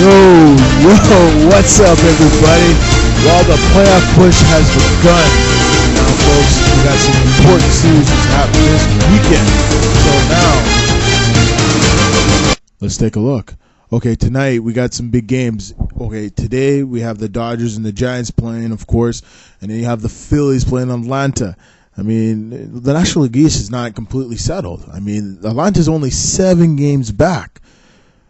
What's up, everybody? Well, the playoff push has begun. Now, folks, we got some important series that's happening this weekend. So now, let's take a look. Okay, tonight we got some big games. Okay, today we have the Dodgers and the Giants playing, of course, and then you have the Phillies playing Atlanta. I mean, the National League East is not completely settled. I mean, Atlanta's only 7 games back.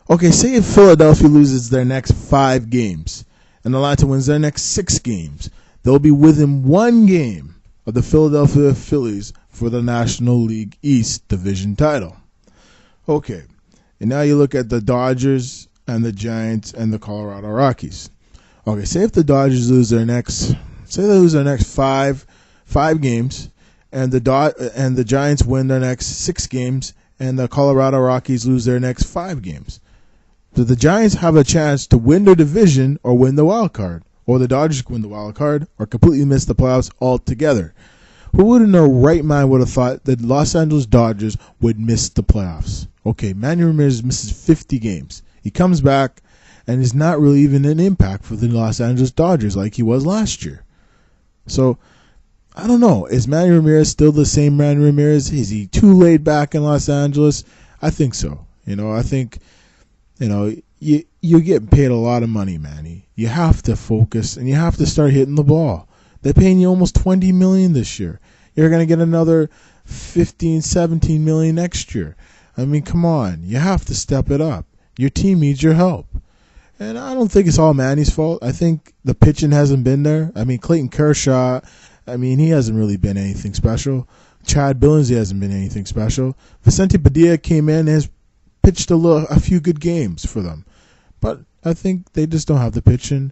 Okay, say if Philadelphia loses their next 5 games and Atlanta wins their next 6 games, they'll be within 1 game of the Philadelphia Phillies for the National League East division title. Okay, and now you look at the Dodgers and the Giants and the Colorado Rockies. Okay, say if the Dodgers lose their next 5 games, and the Giants win their next 6 games, and the Colorado Rockies lose their next 5 games. So the Giants have a chance to win their division or win the wild card, or the Dodgers can win the wild card or completely miss the playoffs altogether. Who would in their right mind would have thought that Los Angeles Dodgers would miss the playoffs? Okay, Manny Ramirez misses 50 games. He comes back and is not really even an impact for the Los Angeles Dodgers like he was last year. So, I don't know. Is Manny Ramirez still the same Manny Ramirez? Is he too laid back in Los Angeles? I think so. I think, you're getting paid a lot of money, Manny. You have to focus and you have to start hitting the ball. They're paying you almost $20 million this year. You're going to get another $15, $17 million next year. I mean, come on. You have to step it up. Your team needs your help. And I don't think it's all Manny's fault. I think the pitching hasn't been there. I mean, Clayton Kershaw, he hasn't really been anything special. Chad Billingsley hasn't been anything special. Vicente Padilla came in and has pitched a few good games for them. But I think they just don't have the pitching.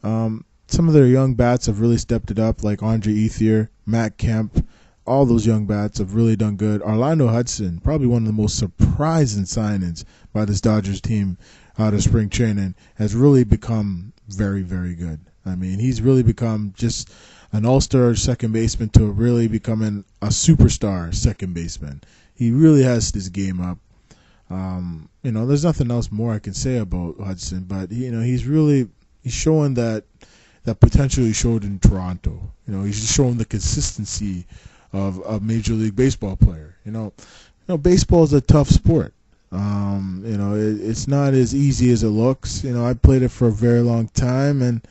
Some of their young bats have really stepped it up, like Andre Ethier, Matt Kemp. All those young bats have really done good. Orlando Hudson, probably one of the most surprising signings by this Dodgers team out of spring training, has really become very, very good. I mean, he's really become just an all-star second baseman to really becoming a superstar second baseman. He really has his game up. There's nothing else more I can say about Hudson, but he's showing that potential he showed in Toronto. He's just showing the consistency of a Major League Baseball player. Baseball is a tough sport. It's not as easy as it looks. I played it for a very long time, and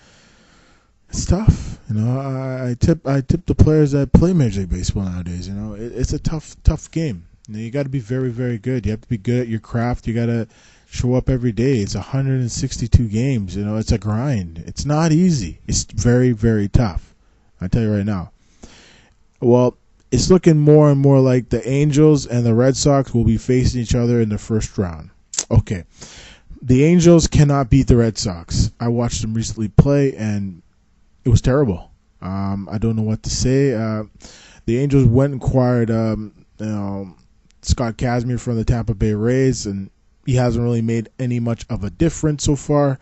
it's tough. I tip the players that play Major League Baseball nowadays. It's a tough game. You got to be very, very good. You have to be good at your craft. You got to show up every day. It's 162 games. It's a grind. It's not easy. It's very, very tough. I tell you right now. Well, it's looking more and more like the Angels and the Red Sox will be facing each other in the first round. Okay. The Angels cannot beat the Red Sox. I watched them recently play, and it was terrible. I don't know what to say. The Angels went and acquired Scott Kazmir from the Tampa Bay Rays, and he hasn't really made any much of a difference so far.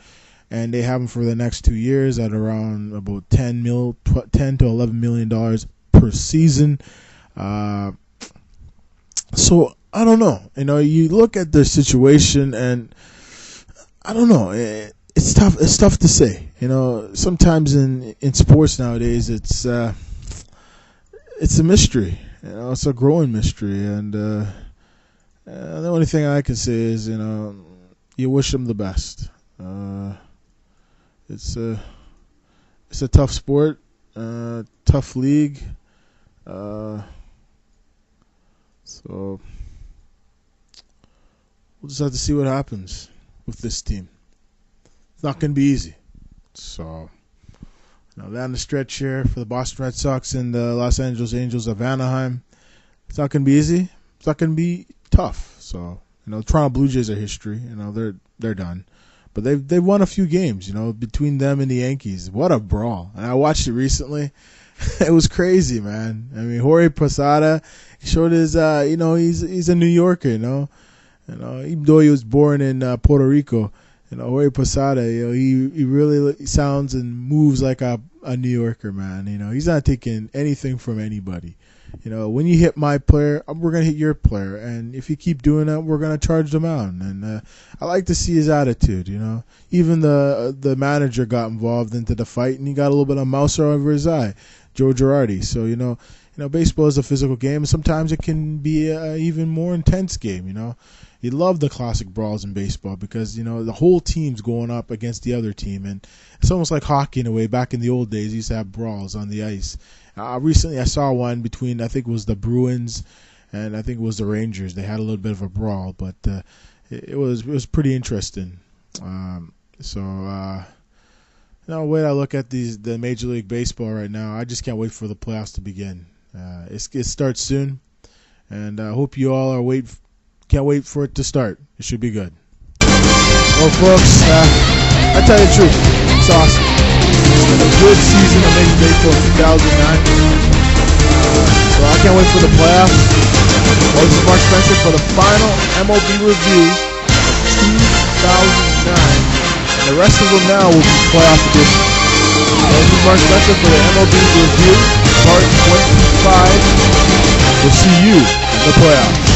And they have him for the next 2 years at around about $10 to $11 million per season. So I don't know. You look at their situation, and I don't know. It's tough. It's tough to say. Sometimes in sports nowadays, it's a mystery. It's a growing mystery, and the only thing I can say is, you wish them the best. It's a tough sport, tough league. So we'll just have to see what happens with this team. It's not going to be easy. So, down the stretch here for the Boston Red Sox and the Los Angeles Angels of Anaheim, it's not going to be easy. It's not going to be tough. So, Toronto Blue Jays are history. They're done. But they've won a few games, between them and the Yankees. What a brawl. And I watched it recently. It was crazy, man. I mean, Jorge Posada, he showed his, he's a New Yorker, even though he was born in Puerto Rico. Jorge Posada, he really sounds and moves like a New Yorker, man. He's not taking anything from anybody. when you hit my player, we're going to hit your player. And if you keep doing that, we're going to charge them out. And I like to see his attitude, Even the manager got involved into the fight, and he got a little bit of mouse over his eye, Joe Girardi. So, baseball is a physical game. Sometimes it can be an even more intense game, You love the classic brawls in baseball because, the whole team's going up against the other team. And it's almost like hockey in a way. Back in the old days, you used to have brawls on the ice. Recently, I saw one between, I think it was the Bruins and I think it was the Rangers. They had a little bit of a brawl, but it was pretty interesting. The way I look at the Major League Baseball right now, I just can't wait for the playoffs to begin. It starts soon, and I hope you all can't wait for it to start. It should be good. Well, folks, I tell you the truth, it's awesome. It's been a good season of Major Baseball in 2009. So I can't wait for the playoffs. Well, this is Mark Spencer for the final MLB review 2009. And the rest of them now will be playoff edition. This is Mark Spencer for the MLB review, part 25. We'll see you in the playoffs.